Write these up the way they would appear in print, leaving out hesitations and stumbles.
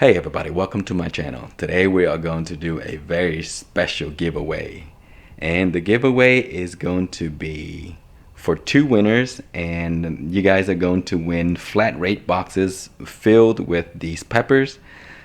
Hey everybody, welcome to my channel. Today we are going to do a very special giveaway. And the giveaway is going to be for 2 winners, and you guys are going to win flat rate boxes filled with these peppers.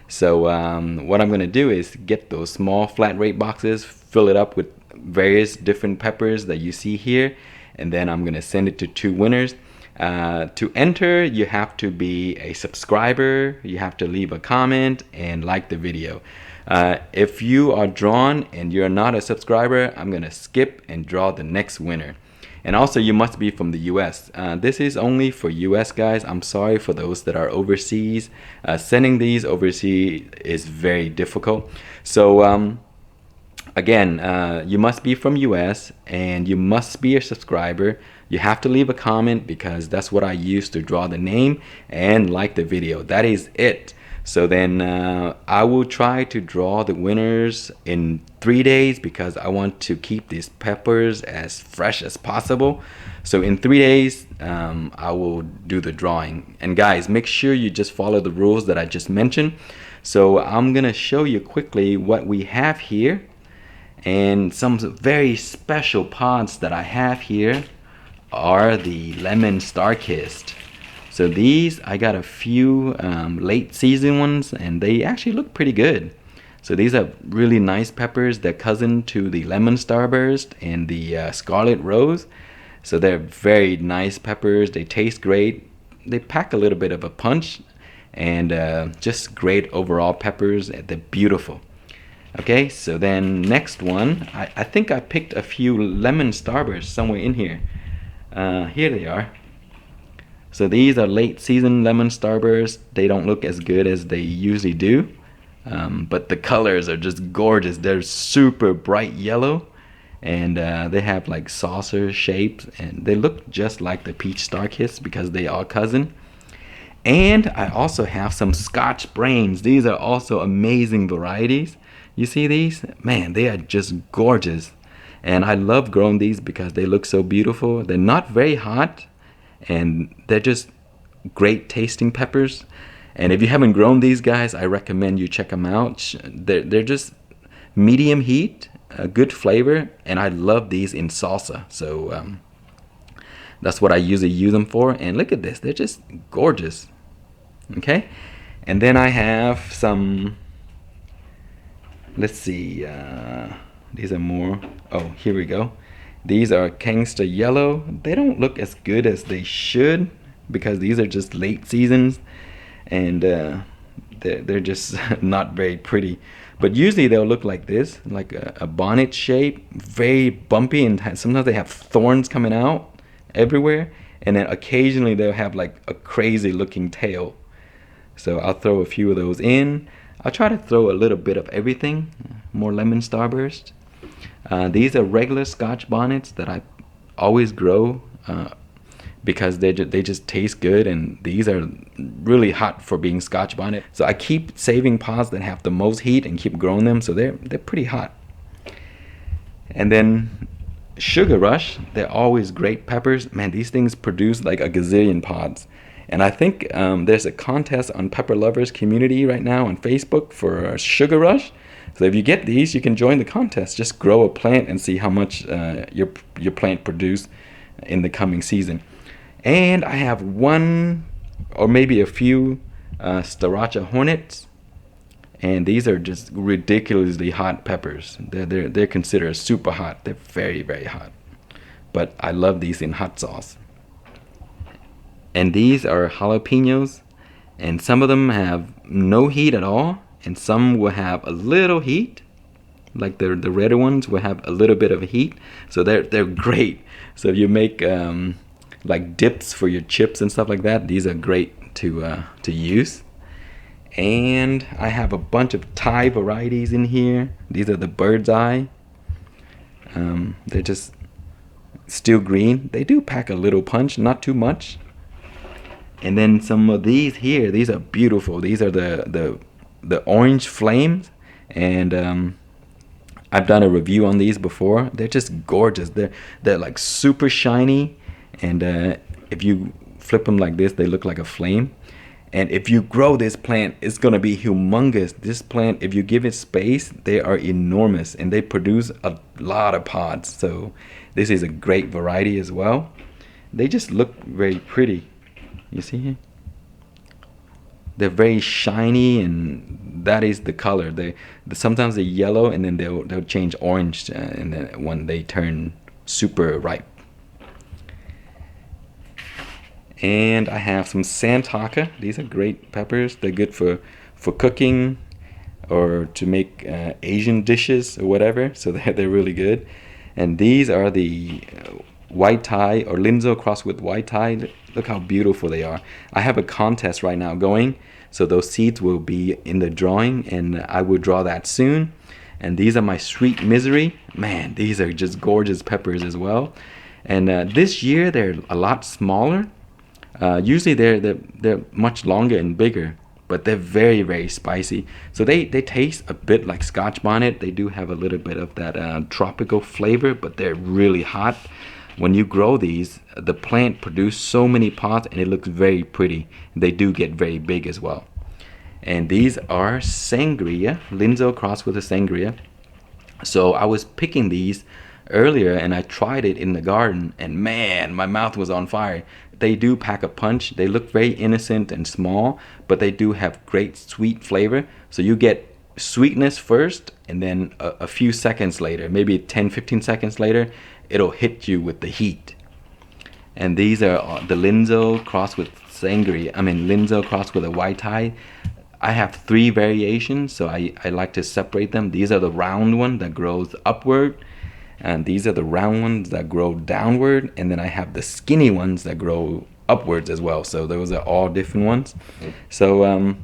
So what I'm going to do is get those small flat rate boxes, fill it up with various different peppers that you see here, and then I'm going to send it to 2 winners. To enter, you have to be a subscriber, you have to leave a comment and like the video. If you are drawn and you're not a subscriber, I'm gonna skip and draw the next winner. And also, you must be from the US. This is only for US guys. I'm sorry for those that are overseas. Sending these overseas is very difficult. So again, you must be from US and you must be a subscriber. You have to leave a comment because that's what I use to draw the name, and like the video. That is it. So then I will try to draw the winners in 3 days because I want to keep these peppers as fresh as possible. So in 3 days I will do the drawing. And guys, make sure you just follow the rules that I just mentioned. So I'm gonna show you quickly what we have here and some very special pods that I have here are the lemon star-kissed. So these, I got a few late season ones and they actually look pretty good. So these are really nice peppers. They're cousin to the lemon starburst and the scarlet rose. So they're very nice peppers. They taste great. They pack a little bit of a punch, and just great overall peppers. They're beautiful. Okay, so then next one, I think I picked a few lemon starbursts somewhere in here. Here they are. So these are late season lemon starbursts. They don't look as good as they usually do, but the colors are just gorgeous. They're super bright yellow, and they have like saucer shapes, and they look just like the peach star-kissed because they are cousin. And I also have some Scotch brains. These are also amazing varieties. You see these? Man, they are just gorgeous. And I love growing these because they look so beautiful. They're not very hot, and they're just great tasting peppers. And if you haven't grown these guys, I recommend you check them out. They're just medium heat, a good flavor, and I love these in salsa. So that's what I usually use them for. And look at this, they're just gorgeous. Okay, and then I have some, let's see, these are more, oh, here we go. These are Gangster Yellow. They don't look as good as they should because these are just late seasons, and they're just not very pretty. But usually they'll look like this, like a bonnet shape, very bumpy, and sometimes they have thorns coming out everywhere, and then occasionally they'll have like a crazy looking tail. So I'll throw a few of those in. I'll try to throw a little bit of everything, more lemon starburst. These are regular Scotch bonnets that I always grow because they just taste good, and these are really hot for being Scotch bonnet. So I keep saving pods that have the most heat and keep growing them, so they're pretty hot. And then Sugar Rush, they're always great peppers. Man, these things produce like a gazillion pods. And I think there's a contest on Pepper Lovers community right now on Facebook for Sugar Rush. So if you get these, you can join the contest. Just grow a plant and see how much your plant produce in the coming season. And I have one or maybe a few Starr Hornets, and these are just ridiculously hot peppers. They're considered super hot. They're very, very hot. But I love these in hot sauce. And these are jalapenos, and some of them have no heat at all, and some will have a little heat, like the redder ones will have a little bit of heat. So they're great. So if you make like dips for your chips and stuff like that, these are great to use. And I have a bunch of Thai varieties in here. These are the bird's eye. They're just still green. They do pack a little punch, not too much. And then some of these here, these are beautiful. These are the orange flames, and I've done a review on these before. They're just gorgeous. They're like super shiny, and if you flip them like this, they look like a flame. And if you grow this plant, it's gonna be humongous. This plant, if you give it space, they are enormous and they produce a lot of pods. So this is a great variety as well. They just look very pretty. You see here? They're very shiny, and that is the color. Sometimes they're yellow, and then they'll change orange, and then when they turn super ripe. And I have some Santaka. These are great peppers. They're good for cooking or to make Asian dishes or whatever. So they're really good. And these are the white Thai or Linzo crossed with white Thai. Look how beautiful they are. I have a contest right now going, so those seeds will be in the drawing, and I will draw that soon. And these are my Sweet Misery. Man, these are just gorgeous peppers as well. And this year they're a lot smaller. Usually they're much longer and bigger, but they're very, very spicy. So they taste a bit like Scotch bonnet. They do have a little bit of that tropical flavor, but they're really hot. When you grow these, the plant produces so many pods and it looks very pretty. They do get very big as well. And these are sangria, Linzo crossed with a sangria. So I was picking these earlier and I tried it in the garden, and man, my mouth was on fire. They do pack a punch. They look very innocent and small, but they do have great sweet flavor. So you get sweetness first, and then a few seconds later, maybe 10-15 seconds later, it'll hit you with the heat. And these are the Linzo crossed with sangria. Linzo crossed with a white Thai. I have 3 variations, so I like to separate them. These are the round one that grows upward, and these are the round ones that grow downward, and then I have the skinny ones that grow upwards as well. So those are all different ones. So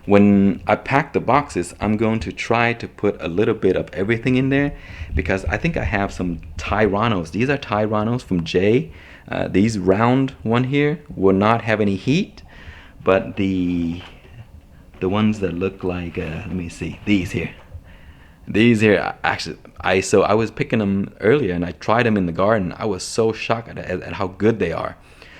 when I pack the boxes, I'm going to try to put a little bit of everything in there, because I think I have some Tyrannos. These are Tyrannos from Jay. These round one here will not have any heat, but the ones that look like let me see, these here actually, I was picking them earlier and I tried them in the garden. I was so shocked at how good they are.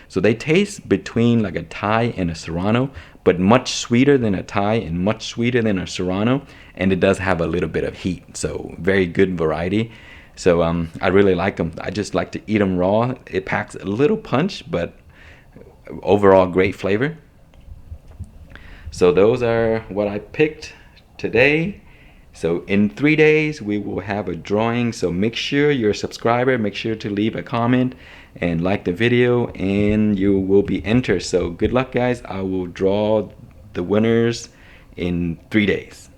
So they taste between like a Thai and a Serrano, but much sweeter than a Thai and much sweeter than a Serrano, and it does have a little bit of heat. So very good variety. So I really like them. I just like to eat them raw. It packs a little punch, but overall great flavor. So those are what I picked today. So in 3 days we will have a drawing. So make sure you're a subscriber, make sure to leave a comment and like the video, and you will be entered. So good luck guys. I will draw the winners in 3 days.